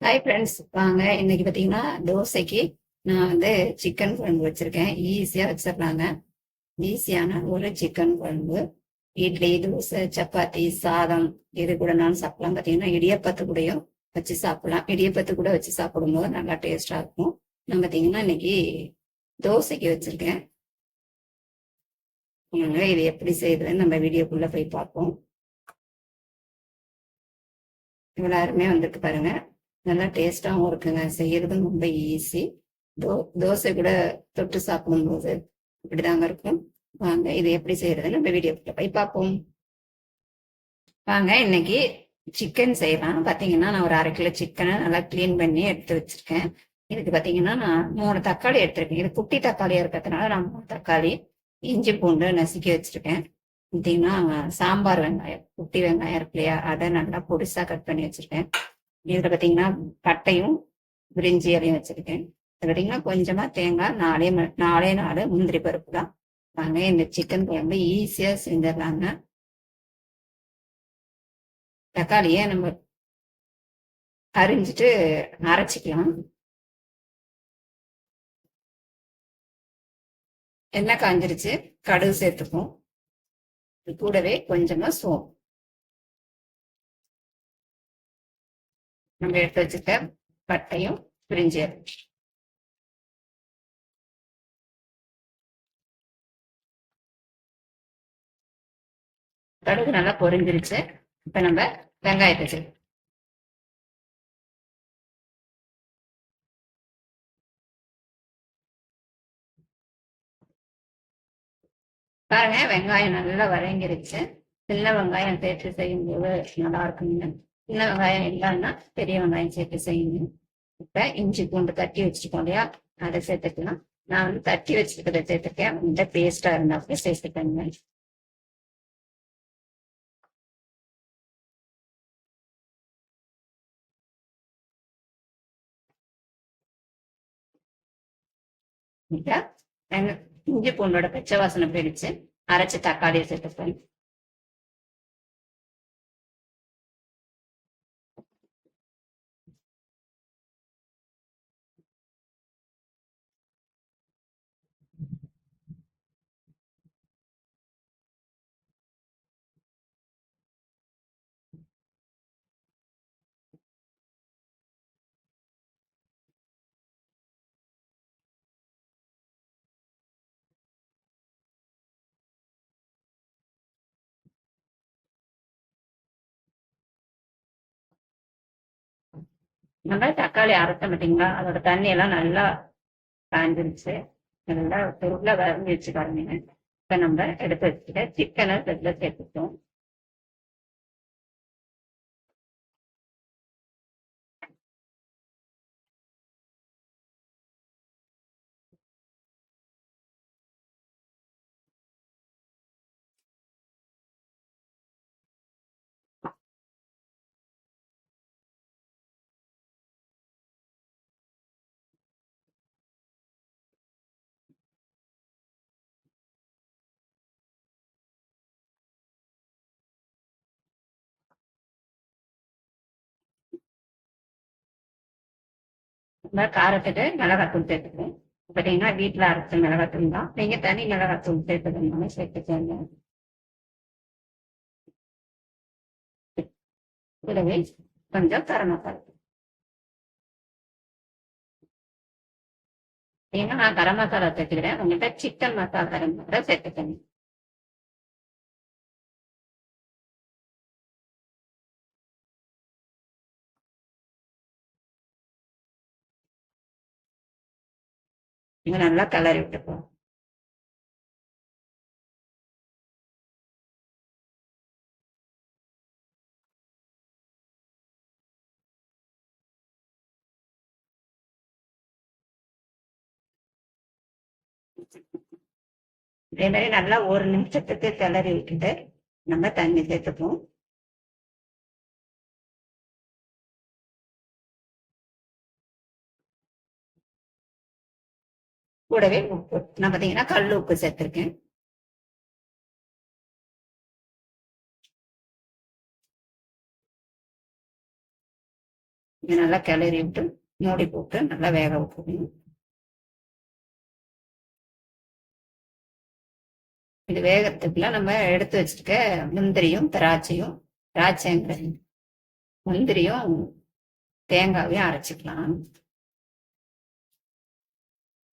Hi friends, வாங்க இன்னைக்கு பார்த்தீங்கன்னா தோசைக்கு நான் சிக்கன் குழம்பு வச்சிருக்கேன். ஈஸியாக வச்சிடலாங்க. ஈஸியான ஒரு சிக்கன் குழம்பு இட்லி, தோசை, சப்பாத்தி, சாதம் இது கூட நான் சாப்பிடலாம். பார்த்தீங்கன்னா இடியப்பத்து கூடயும் வச்சு சாப்பிடலாம். இடியப்பத்து கூட வச்சு சாப்பிடும்போது நல்லா டேஸ்டாக இருக்கும். நான் பார்த்தீங்கன்னா இன்னைக்கு தோசைக்கு வச்சிருக்கேன். இது எப்படி செய்யுதுன்னு நம்ம வீடியோக்குள்ள போய் பார்ப்போம். எல்லாருமே வந்துட்டு பாருங்க, நல்லா டேஸ்டாகவும் இருக்குங்க. செய்யறதும் ரொம்ப ஈஸி. தோசை கூட தொட்டு சாப்பிடும்போது இப்படிதாங்க இருக்கும். வாங்க இது எப்படி செய்யறதுன்னு நம்ம வீடியோக்குள்ள போய் பார்ப்போம். வாங்க இன்னைக்கு சிக்கன் செய்யலாம். பாத்தீங்கன்னா நான் ஒரு 1/2 கிலோ சிக்கனை நல்லா கிளீன் பண்ணி எடுத்து வச்சிருக்கேன். இதுக்கு பாத்தீங்கன்னா நான் 3 தக்காளி எடுத்திருக்கேன். இது குட்டி தக்காளியா இருக்கிறதுனால நான் 3 தக்காளி, இஞ்சி பூண்டு நசுக்கி வச்சிருக்கேன். பார்த்தீங்கன்னா சாம்பார் வெங்காயம், குட்டி வெங்காயம் இருக்கு இல்லையா, அதை நல்லா பொடிசா கட் பண்ணி வச்சிருக்கேன். இதுல பாத்தீங்கன்னா பட்டையும் பிரிஞ்சி இலையும் வச்சிருக்கேன். இதுல பாத்தீங்கன்னா கொஞ்சமா தேங்காய், நாலே நாலு முந்திரி பருப்பு தான். வாங்க இந்த சிக்கன் குழம்பு ஈஸியா செஞ்சிடலாங்க. தக்காளியை நம்ம அரிஞ்சிட்டு அரைச்சிக்கலாம். எண்ணெய் காஞ்சிருச்சு, கடுகு சேர்த்துப்போம். இது கூடவே கொஞ்சமா சோம்பு, நம்ம எடுத்து வச்சுக்க பட்டையும் பிரிஞ்சி இலை. கடுகு நல்லா பொரிஞ்சிருச்சு. இப்ப நம்ம வெங்காயத்தை சேர்த்து பாருங்க, வெங்காயம் நல்லா வதங்கிருச்சு. சின்ன வெங்காயம் சேர்த்து செய்யும்போது நல்லா இருக்குங்க. சின்ன வெங்காயம் இல்லைன்னா பெரிய வெங்காயம் சேர்த்து செய்யணும். இப்ப இஞ்சி பூண்டு தட்டி வச்சிருக்கோம் இல்லையா, அதை சேர்த்துக்கலாம். நான் தட்டி வச்சிருக்கிறத சேர்த்துக்கேன். இந்த பேஸ்டா இருந்தா சேர்த்துக்கேங்க. இஞ்சி பூண்டோட பச்சை வாசனை போயிடுச்சு. அரைச்சு தக்காளியை சேர்த்துப்பேன். நல்லா தக்காளி அரைச்ச மாட்டீங்களா, அதோட தண்ணி எல்லாம் நல்லா காஞ்சிருச்சு. நல்லா பொருளை வரைஞ்சி வச்சு பாருங்க. இப்ப நம்ம எடுத்து வச்சுக்கிட்ட சிக்கனை இதுல சேர்த்துட்டோம். நம்ம காரத்துக்கு மிளகாத்தூள் சேர்த்துக்கோம். பார்த்தீங்கன்னா வீட்டில் அரைச்ச மிளகாத்தூள் தான். நீங்க தனி மிளகாத்தூள் சேர்த்துக்கணும்னாலும் சேர்த்துக்கோங்க. கூடவே கொஞ்சம் கரம் மசாலா. ஏன்னா நான் கரம் மசாலா சேர்த்துக்கிறேன். உங்கள்கிட்ட சிக்கன் மசாலா இருந்தா சேர்த்துக்கணும். நீங்க நல்லா கிளறி விட்டுப்போம். இதே மாதிரி நல்லா 1 நிமிஷத்துக்கு கிளறி விட்டுட்டு நம்ம தண்ணி சேர்த்துப்போம். கூடவே உப்பு, நான் பார்த்தீங்கன்னா கல் உப்பு சேர்த்திருக்கேன். இது நல்லா கிளறி விட்டு மூடி போட்டு நல்லா வேக வைக்கணும். இது வேகத்துக்குள்ள நம்ம எடுத்து வச்சிருக்க முந்திரியும் திராட்சையும் முந்திரியும் தேங்காவையும் அரைச்சிக்கலாம்.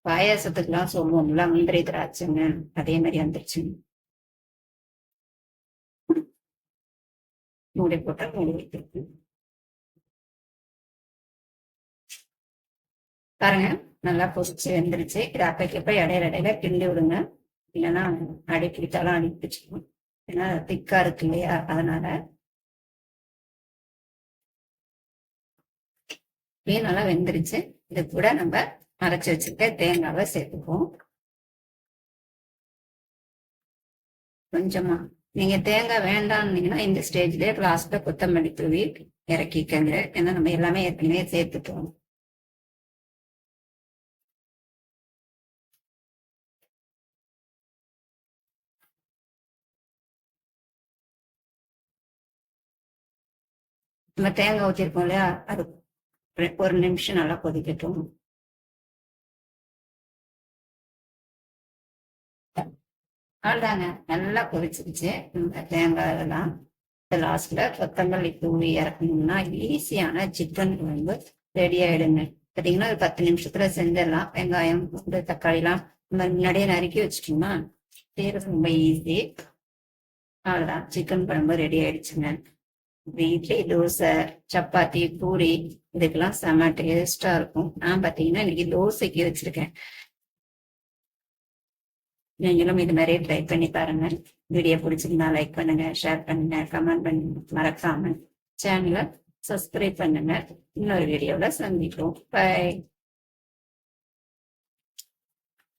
பாயாசத்துக்குலாம் சொல்லுவோம்ல முந்திரி திராட்சைங்க, அதே மாதிரி வந்துருச்சு. மூடி போட்டா மூடி வைக்கிறது. பாருங்க நல்லா பொரிச்சு வெந்துருச்சு. இது அப்பைக்கப்ப இடையில கிண்டி விடுங்க, இல்லைன்னா அடி பிடித்தாலும் அடி பிடிச்சிக்கும். ஏன்னா திக்கா இருக்கு இல்லையா, அதனால மீன் நல்லா வெந்துருச்சு. இது கூட நம்ம அரைச்சி வச்சுக்க தேங்காவை சேர்த்துப்போம். கொஞ்சமா நீங்க தேங்காய் வேண்டாம்னீங்கன்னா இந்த ஸ்டேஜ்லயே லாஸ்ட்ல கொத்தமல்லி தூவி இறக்கிக்கங்க. ஏன்னா நம்ம எல்லாமே ஏற்கனவே சேர்த்துட்டோம். நம்ம தேங்காய் ஊற்றிருக்கோம் இல்லையா, அது ஒரு நிமிஷம் நல்லா கொதிக்கட்டும். அவ்வளோதாங்க, நல்லா கொதிச்சிருச்சு. இந்த தேங்காய் எல்லாம் லாஸ்ட்ல கொத்தமல்லி தூவி இறக்கணும்னா ஈஸியான சிக்கன் குழம்பு ரெடி ஆயிடுங்க. பார்த்தீங்கன்னா ஒரு 10 நிமிஷத்துல செஞ்சிடலாம். வெங்காயம் பூண்டு தக்காளிலாம் நம்ம முன்னாடியே நறுக்கி வச்சுட்டோம்னா செய்யறது ரொம்ப ஈஸி. அவ்வளோதான், சிக்கன் குழம்பு ரெடி ஆயிடுச்சுங்க. இட்லி, தோசை, சப்பாத்தி, பூரி இதுக்கெல்லாம் செம டேஸ்டா இருக்கும். நான் பார்த்தீங்கன்னா இன்னைக்கு தோசைக்கு வச்சிருக்கேன். நீங்களும் இது மாதிரி ட்ரை பண்ணி பாருங்க. வீடியோ பிடிச்சிருந்தா லைக் பண்ணுங்க, ஷேர் பண்ணுங்க, கமெண்ட் பண்ணுங்க, மறக்காம சேனலை சப்ஸ்கிரைப் பண்ணுங்க. இன்னொரு வீடியோல சந்திப்போம். பை.